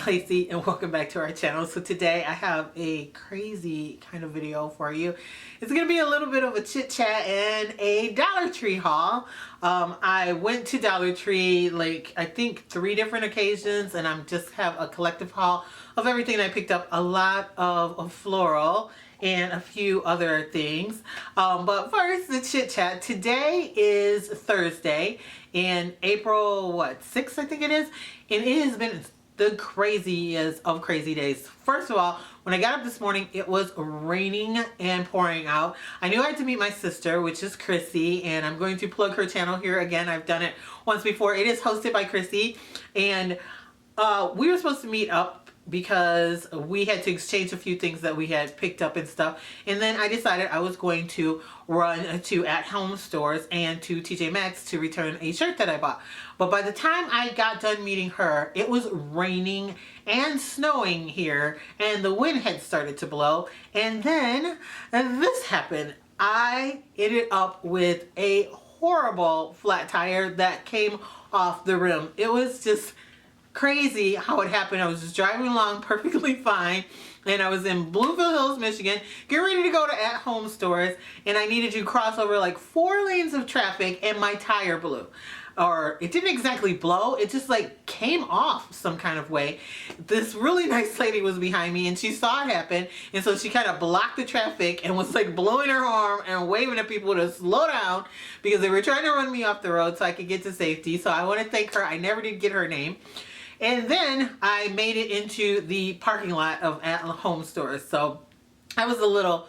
Lacey and welcome back to our channel. So today I have a crazy kind of video for you. It's going to be a little bit of a chit chat and a Dollar Tree haul. I went to Dollar Tree like I think 3 different occasions, and I'm just have a collective haul of everything I picked up. A lot of floral and a few other things. But first, the chit chat. Today is Thursday and April 6th I think it is, and it has been the craziest of crazy days. First of all, when I got up this morning, it was raining and pouring out. I knew I had to meet my sister, which is Chrissy, and I'm going to plug her channel here again. I've done it once before. It is hosted by Chrissy, and we were supposed to meet up because we had to exchange a few things that we had picked up and stuff. And then I decided I was going to run to at-home stores and to TJ Maxx to return a shirt that I bought. But by the time I got done meeting her, it was raining and snowing here, and the wind had started to blow. And then this happened. I ended up with a horrible flat tire that came off the rim. It was just crazy how it happened. I was just driving along perfectly fine, and I was in Bloomfield Hills, Michigan, getting ready to go to at-home stores, and I needed to cross over like 4 lanes of traffic, and my tire blew. Or it didn't exactly blow, it just like came off some kind of way. This really nice lady was behind me, and she saw it happen, and so she kind of blocked the traffic and was like blowing her horn and waving at people to slow down because they were trying to run me off the road so I could get to safety. So I want to thank her. I never did get her name. And then I made it into the parking lot of at-home stores. So I was a little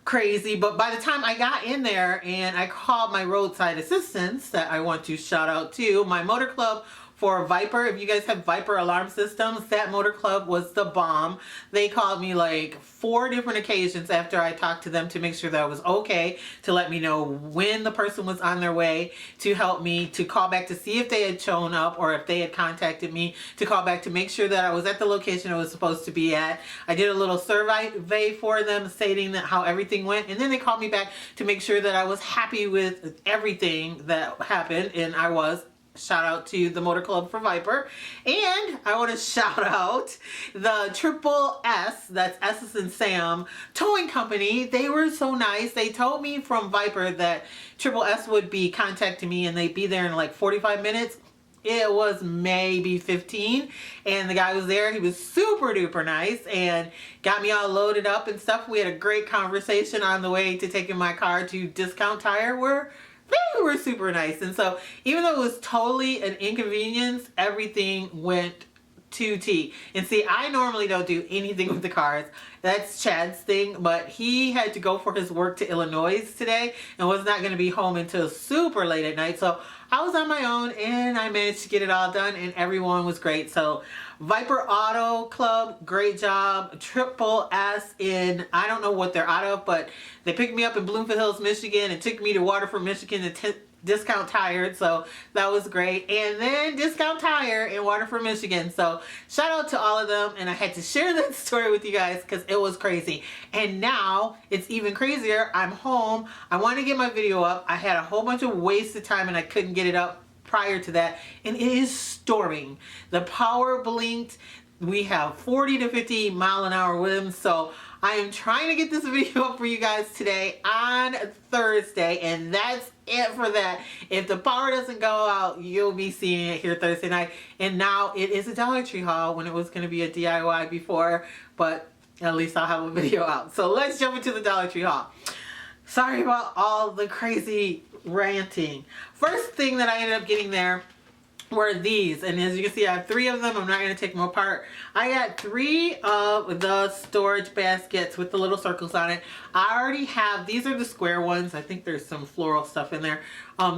crazy, but by the time I got in there and I called my roadside assistance that I want to shout out to, my motor club for Viper. If you guys have Viper alarm systems, that motor club was the bomb. They called me like 4 different occasions after I talked to them to make sure that I was okay, to let me know when the person was on their way, to help me, to call back to see if they had shown up or if they had contacted me, to call back to make sure that I was at the location I was supposed to be at. I did a little survey for them stating that how everything went, and then they called me back to make sure that I was happy with everything that happened, and I was. Shout out to the Motor Club for Viper. And I want to shout out the Triple S, that's S and Sam Towing Company. They were so nice. They told me from Viper that Triple S would be contacting me and they'd be there in like 45 minutes. It was maybe 15, and the guy was there. He was super duper nice and got me all loaded up and stuff. We had a great conversation on the way to taking my car to Discount Tire, where they were super nice. And so even though it was totally an inconvenience, everything went to T. And see, I normally don't do anything with the cars. That's Chad's thing, but he had to go for his work to Illinois today and was not going to be home until super late at night. So I was on my own and I managed to get it all done, and everyone was great. So Viper Auto Club, great job. Triple S in, I don't know what they're out of, but they picked me up in Bloomfield Hills, Michigan, and took me to Waterford, Michigan to Discount Tire, so that was great. And then Discount Tire in Waterford, Michigan. So shout out to all of them, and I had to share that story with you guys because it was crazy. And now it's even crazier. I'm home. I want to get my video up. I had a whole bunch of wasted time and I couldn't get it up prior to that, and it is storming. The power blinked. We have 40 to 50 mile an hour winds, so I am trying to get this video up for you guys today on Thursday, and that's it for that. If the power doesn't go out, you'll be seeing it here Thursday night. And now it is a Dollar Tree haul when it was going to be a DIY before, but at least I'll have a video out. So let's jump into the Dollar Tree haul. Sorry about all the crazy ranting. First thing that I ended up getting there were these, and as you can see I have 3 of them. I'm not going to take them apart. I got 3 of the storage baskets with the little circles on it. I already have, these are the square ones. I think there's some floral stuff in there.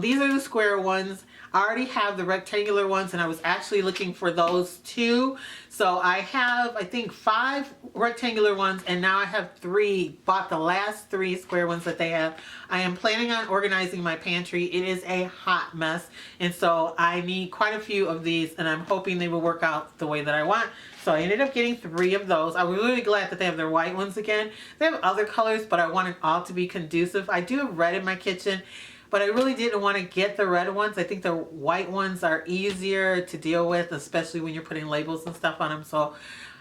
These are the square ones. I already have the rectangular ones, and I was actually looking for those too. So I have, I think, 5 rectangular ones, and now I have 3. Bought the last 3 square ones that they have. I am planning on organizing my pantry. It is a hot mess, and so I need quite a few of these, and I'm hoping they will work out the way that I want. So I ended up getting 3 of those. I was really glad that they have their white ones again. They have other colors, but I want it all to be conducive. I do have red in my kitchen. but I really didn't want to get the red ones. I think the white ones are easier to deal with, especially when you're putting labels and stuff on them. So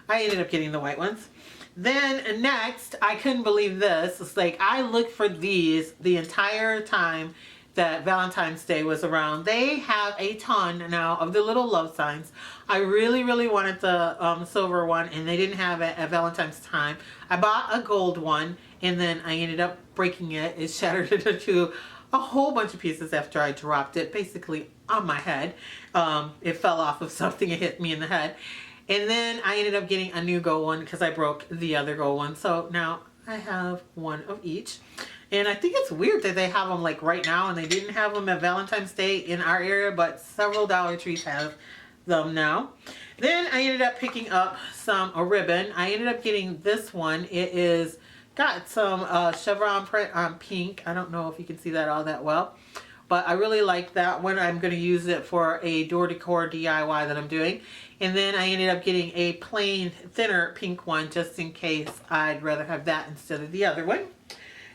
I ended up getting the white ones. Then next, I couldn't believe this. It's like I looked for these the entire time that Valentine's Day was around. They have a ton now of the little love signs. I really wanted the silver one, and they didn't have it at Valentine's time. I bought a gold one, and then I ended up breaking it. It shattered into a whole bunch of pieces after I dropped it, basically on my head. It fell off of something, it hit me in the head. And then I ended up getting a new gold one because I broke the other gold one. So now I have one of each. And I think it's weird that they have them like right now, and they didn't have them at Valentine's Day in our area, but several Dollar Trees have them now. Then I ended up picking up a ribbon. I ended up getting this one. It is got some chevron print on pink. I don't know if you can see that all that well, but I really like that one. I'm going to use it for a door decor DIY that I'm doing. And then I ended up getting a plain thinner pink one just in case I'd rather have that instead of the other one.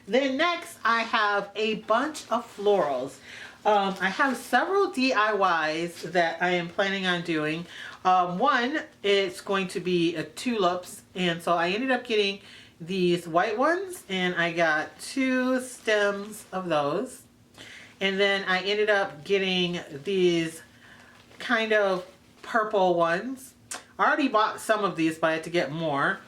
Then next I have a bunch of florals. I have several DIYs that I am planning on doing. One is going to be tulips, and so I ended up getting these white ones, and I got 2 stems of those. And then I ended up getting these kind of purple ones. I already bought some of these, but I had to get more.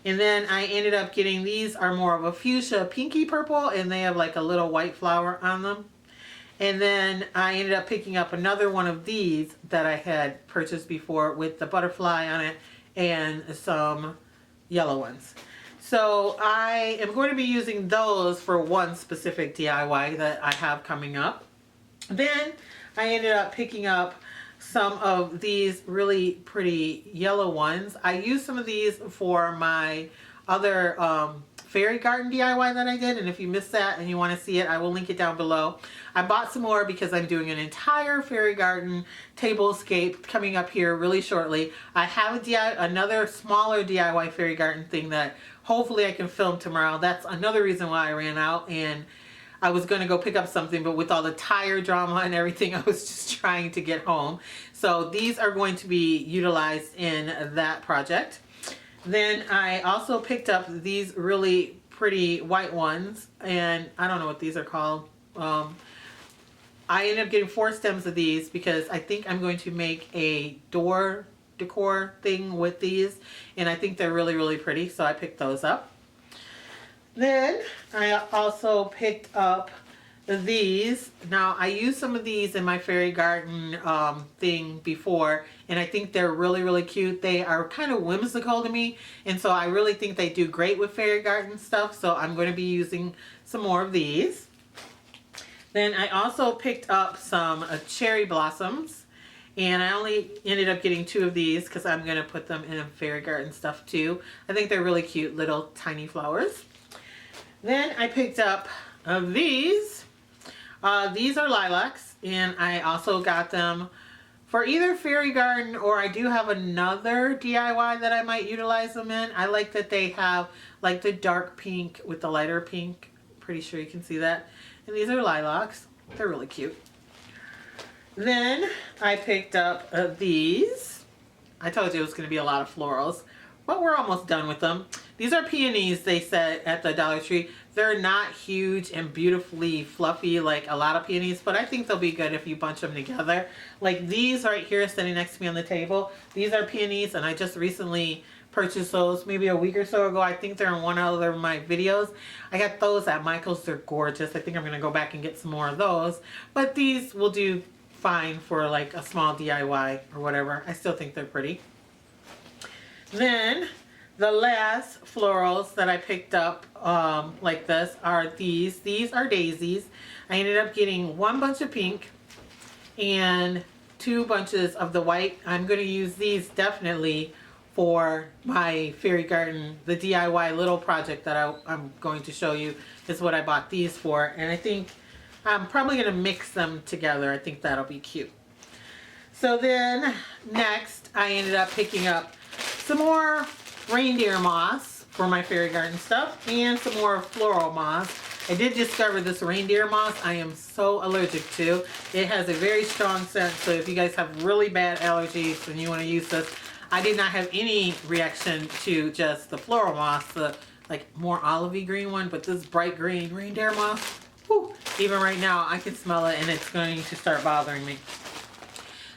And then I ended up getting, these are more of a fuchsia pinky purple, and they have like a little white flower on them. And then I ended up picking up another one of these that I had purchased before with the butterfly on it and some yellow ones. So I am going to be using those for one specific DIY that I have coming up. Then I ended up picking up some of these really pretty yellow ones. I used some of these for my other fairy garden DIY that I did, and if you missed that and you want to see it, I will link it down below. I bought some more because I'm doing an entire fairy garden tablescape coming up here really shortly. I have another smaller DIY fairy garden thing that hopefully I can film tomorrow. That's another reason why I ran out, and I was going to go pick up something, but with all the tire drama and everything, I was just trying to get home. So these are going to be utilized in that project. Then I also picked up these really pretty white ones, and I don't know what these are called. I ended up getting 4 stems of these because I think I'm going to make a door decor thing with these, and I think they're really pretty, so I picked those up. Then I also picked up these. Now I used some of these in my fairy garden thing before, and I think they're really cute. They are kind of whimsical to me, and so I really think they do great with fairy garden stuff, so I'm going to be using some more of these. Then I also picked up some cherry blossoms, and I only ended up getting 2 of these because I'm going to put them in fairy garden stuff too. I think they're really cute little tiny flowers. Then I picked up these. These are lilacs, and I also got them for either fairy garden, or I do have another DIY that I might utilize them in. I like that they have like the dark pink with the lighter pink. Pretty sure you can see that. And these are lilacs. They're really cute. Then I picked up these. I told you it was going to be a lot of florals, but we're almost done with them. These are peonies they said at the Dollar Tree. They're not huge and beautifully fluffy like a lot of peonies, but I think they'll be good if you bunch them together. Like these right here sitting next to me on the table. These are peonies, and I just recently purchased those maybe a week or so ago. I think they're in one of my videos. I got those at Michael's. They're gorgeous. I think I'm going to go back and get some more of those. But these will do fine for like a small DIY or whatever. I still think they're pretty. Then the last florals that I picked up like this are these. These are daisies. I ended up getting 1 bunch of pink and 2 bunches of the white. I'm going to use these definitely for my fairy garden, the DIY little project that I'm going to show you is what I bought these for. And I think I'm probably going to mix them together. I think that'll be cute. So then next I ended up picking up some more reindeer moss for my fairy garden stuff and some more floral moss. I did discover this reindeer moss I am so allergic to. It has a very strong scent, so if you guys have really bad allergies and you want to use this, I did not have any reaction to just the floral moss, the like more olivey green one, but this bright green reindeer moss, whew, even right now I can smell it and it's going to start bothering me.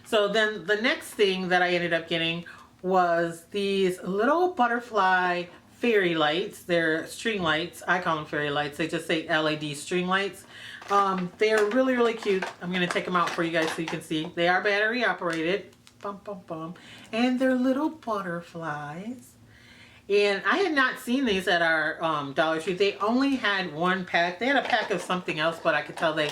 So then the next thing that I ended up getting was these little butterfly fairy lights. They're string lights. I call them fairy lights. They just say LED string lights. They're really, really cute. I'm going to take them out for you guys so you can see. They are battery operated. Bum, bum, bum. And they're little butterflies. And I had not seen these at our Dollar Tree. They only had one pack. They had a pack of something else, but I could tell they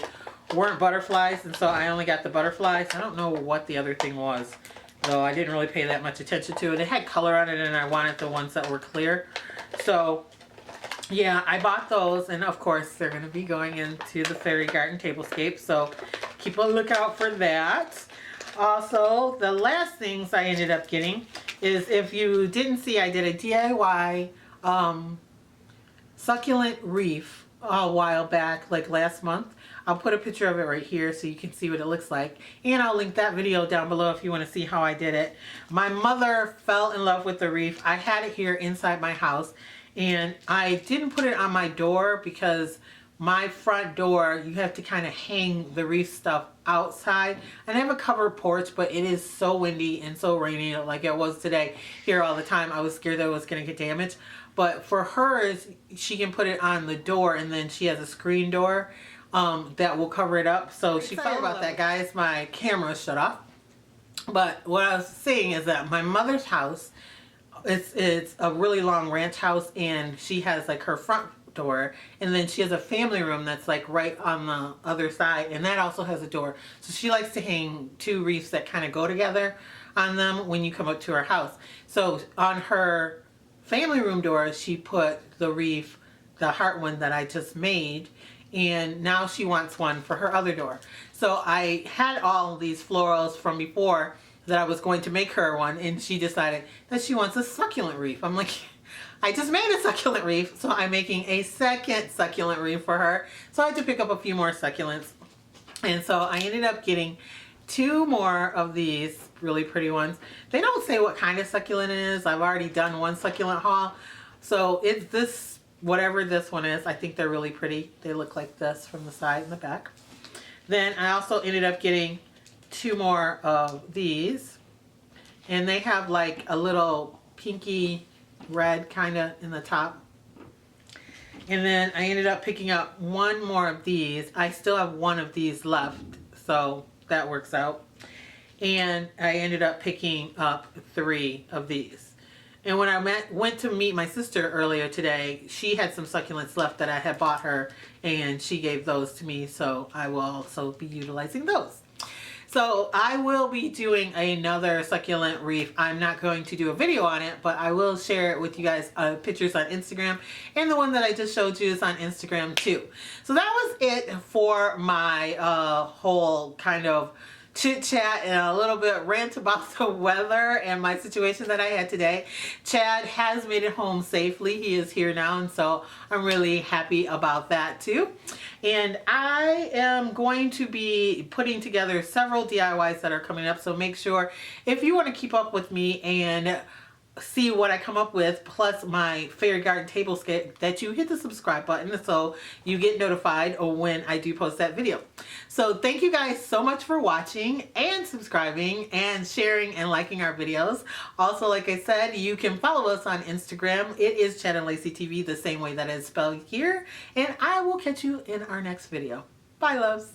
weren't butterflies, and so I only got the butterflies. I don't know what the other thing was, though I didn't really pay that much attention to it. It had color on it, and I wanted the ones that were clear. So yeah, I bought those, and of course they're going to be going into the fairy garden tablescape, so keep a lookout for that. Also, the last things I ended up getting is, if you didn't see, I did a DIY succulent wreath a while back, like last month. I'll put a picture of it right here so you can see what it looks like. And I'll link that video down below if you want to see how I did it. My mother fell in love with the wreath. I had it here inside my house. And I didn't put it on my door because my front door, you have to kind of hang the wreath stuff outside. And I have a covered porch, but it is so windy and so rainy like it was today here all the time. I was scared that it was going to get damaged. But for hers, she can put it on the door, and then she has a screen door that will cover it up. So she sorry about that, guys. My camera shut off. But what I was saying is that my mother's house, it's a really long ranch house, and she has like her front door, and then she has a family room that's like right on the other side, and that also has a door. So she likes to hang two wreaths that kind of go together on them when you come up to her house. So on her family room door, she put the wreath, the heart one that I just made, and now she wants one for her other door. So I had all these florals from before that I was going to make her one, and she decided that she wants a succulent wreath. I'm like, I just made a succulent wreath, so I'm making a second succulent wreath for her. So I had to pick up a few more succulents. And so I ended up getting 2 more of these really pretty ones. They don't say what kind of succulent it is. I've already done one succulent haul. So it's this, whatever this one is. I think they're really pretty. They look like this from the side and the back. Then I also ended up getting 2 more of these. And they have like a little pinky red kind of in the top. And then I ended up picking up 1 more of these. I still have 1 of these left, so that works out. And I ended up picking up 3 of these. And when I went to meet my sister earlier today, she had some succulents left that I had bought her, and she gave those to me, so I will also be utilizing those. So I will be doing another succulent wreath. I'm not going to do a video on it, but I will share it with you guys, pictures on Instagram. And the one that I just showed you is on Instagram too. So that was it for my whole kind of chit chat and a little bit rant about the weather and my situation that I had today. Chad has made it home safely. He is here now, and so I'm really happy about that too. And I am going to be putting together several DIYs that are coming up, so make sure if you want to keep up with me and see what I come up with, plus my fairy garden tablescape, that you hit the subscribe button so you get notified when I do post that video. So thank you guys so much for watching and subscribing and sharing and liking our videos. Also, like I said, you can follow us on Instagram. It is Chit and Lacee TV, the same way that is spelled here. And I will catch you in our next video. Bye, loves.